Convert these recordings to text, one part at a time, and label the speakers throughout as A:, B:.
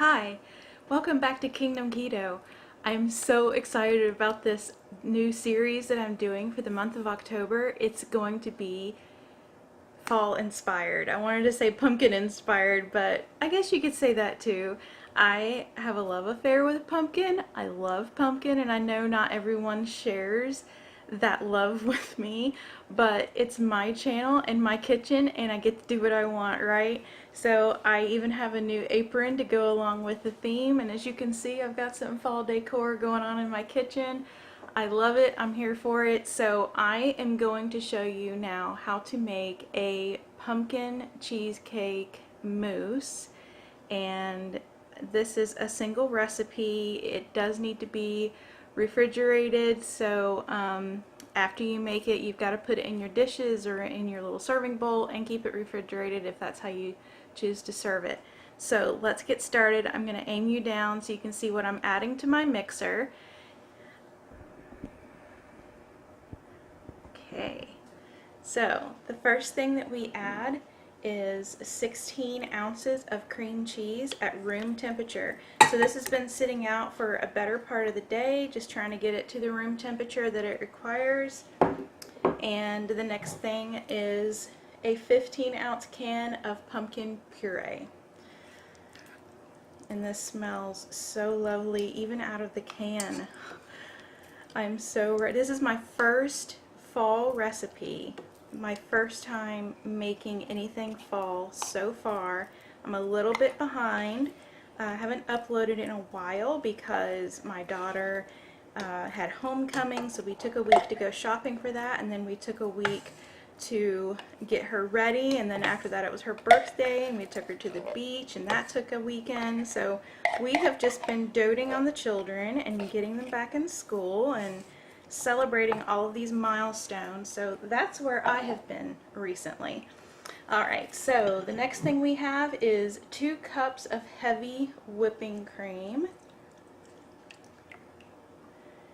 A: Hi, welcome back to Kingdom Keto. I'm so excited about this new series that I'm doing for the month of October. It's going to be fall inspired. I wanted to say pumpkin inspired, but I guess you could say that too. I have a love affair with pumpkin. I love pumpkin, and I know not everyone shares that love with me, but it's my channel and my kitchen, and I get to do what I want, right? So I even have a new apron to go along with the theme, and as you can see, I've got some fall decor going on in my kitchen. I love it. I'm here for it. So I am going to show you now how to make a pumpkin cheesecake mousse, and this is a single recipe. It does need to be refrigerated, so after you make it, you've got to put it in your dishes or in your little serving bowl and keep it refrigerated if that's how you choose to serve it. So let's get started. I'm going to aim you down so you can see what I'm adding to my mixer. Okay, so the first thing that we add is 16 ounces of cream cheese at room temperature. So this has been sitting out for a better part of the day, just trying to get it to the room temperature that it requires. And the next thing is a 15-ounce can of pumpkin puree. And this smells so lovely, even out of the can. I'm so ready. This is my first fall recipe. My first time making anything fall so far. I'm a little bit behind. I haven't uploaded in a while because my daughter had homecoming, so we took a week to go shopping for that, and then we took a week to get her ready, and then after that it was her birthday and we took her to the beach, and that took a weekend. So we have just been doting on the children and getting them back in school and celebrating all of these milestones. So that's where I have been recently. Alright, so the next thing we have is 2 cups of heavy whipping cream.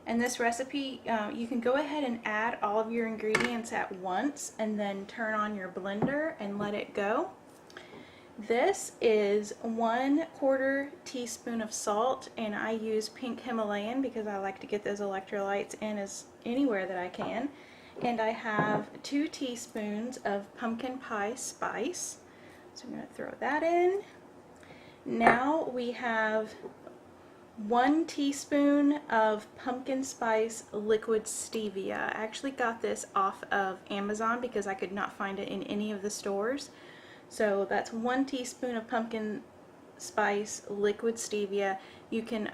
A: And this recipe, you can go ahead and add all of your ingredients at once and then turn on your blender and let it go. This is 1/4 teaspoon of salt, and I use pink Himalayan because I like to get those electrolytes in anywhere that I can. And I have 2 teaspoons of pumpkin pie spice. So I'm going to throw that in. Now we have 1 teaspoon of pumpkin spice liquid stevia. I actually got this off of Amazon because I could not find it in any of the stores. So that's 1 teaspoon of pumpkin spice liquid stevia. You can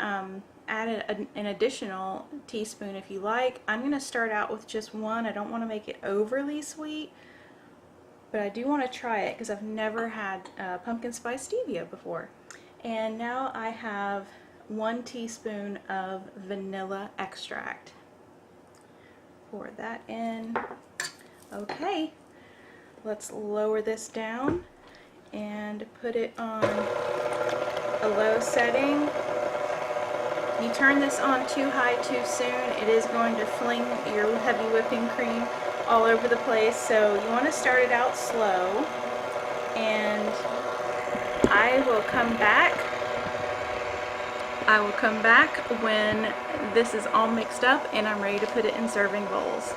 A: add an additional teaspoon if you like. I'm going to start out with just 1. I don't want to make it overly sweet, but I do want to try it because I've never had pumpkin spice stevia before. And now I have 1 teaspoon of vanilla extract. Pour that in. Okay. Let's lower this down and put it on a low setting. You turn this on too high too soon, it is going to fling your heavy whipping cream all over the place. So you want to start it out slow, and I will come back when this is all mixed up and I'm ready to put it in serving bowls.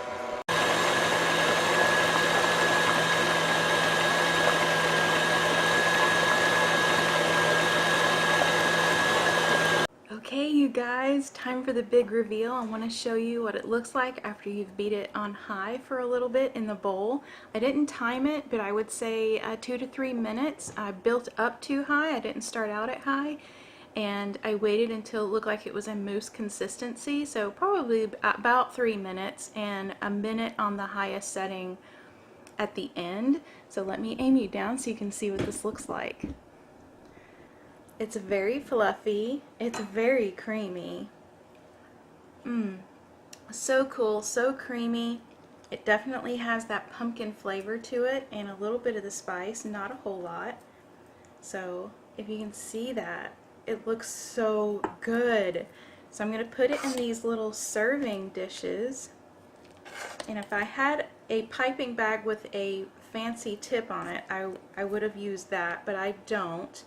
A: Okay, you guys, time for the big reveal. I want to show you what it looks like after you've beat it on high for a little bit in the bowl. I didn't time it, but I would say 2 to 3 minutes. I built up too high. I didn't start out at high, and I waited until it looked like it was a mousse consistency, so probably about 3 minutes, and a minute on the highest setting at the end. So let me aim you down so you can see what this looks like. It's very fluffy. It's very creamy. So cool, so creamy. It definitely has that pumpkin flavor to it and a little bit of the spice, not a whole lot. So if you can see that, it looks so good. So I'm going to put it in these little serving dishes. And if I had a piping bag with a fancy tip on it, I would have used that, but I don't.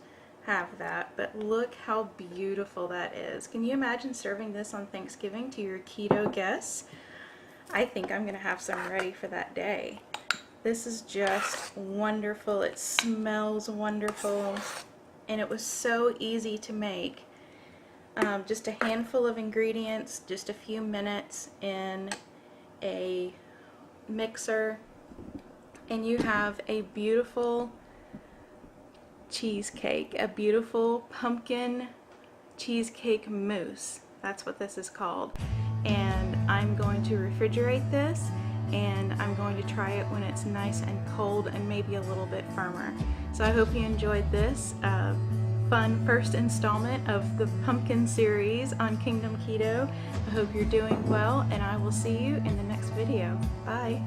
A: have that, but look how beautiful that is. Can you imagine serving this on Thanksgiving to your keto guests? I think I'm gonna have some ready for that day. This is just wonderful. It smells wonderful, and it was so easy to make. Just a handful of ingredients, just a few minutes in a mixer, and you have a beautiful cheesecake, a beautiful pumpkin cheesecake mousse. That's what this is called. And I'm going to refrigerate this, and I'm going to try it when it's nice and cold and maybe a little bit firmer. So I hope you enjoyed this fun first installment of the pumpkin series on Kingdom Keto. I hope you're doing well, and I will see you in the next video. Bye.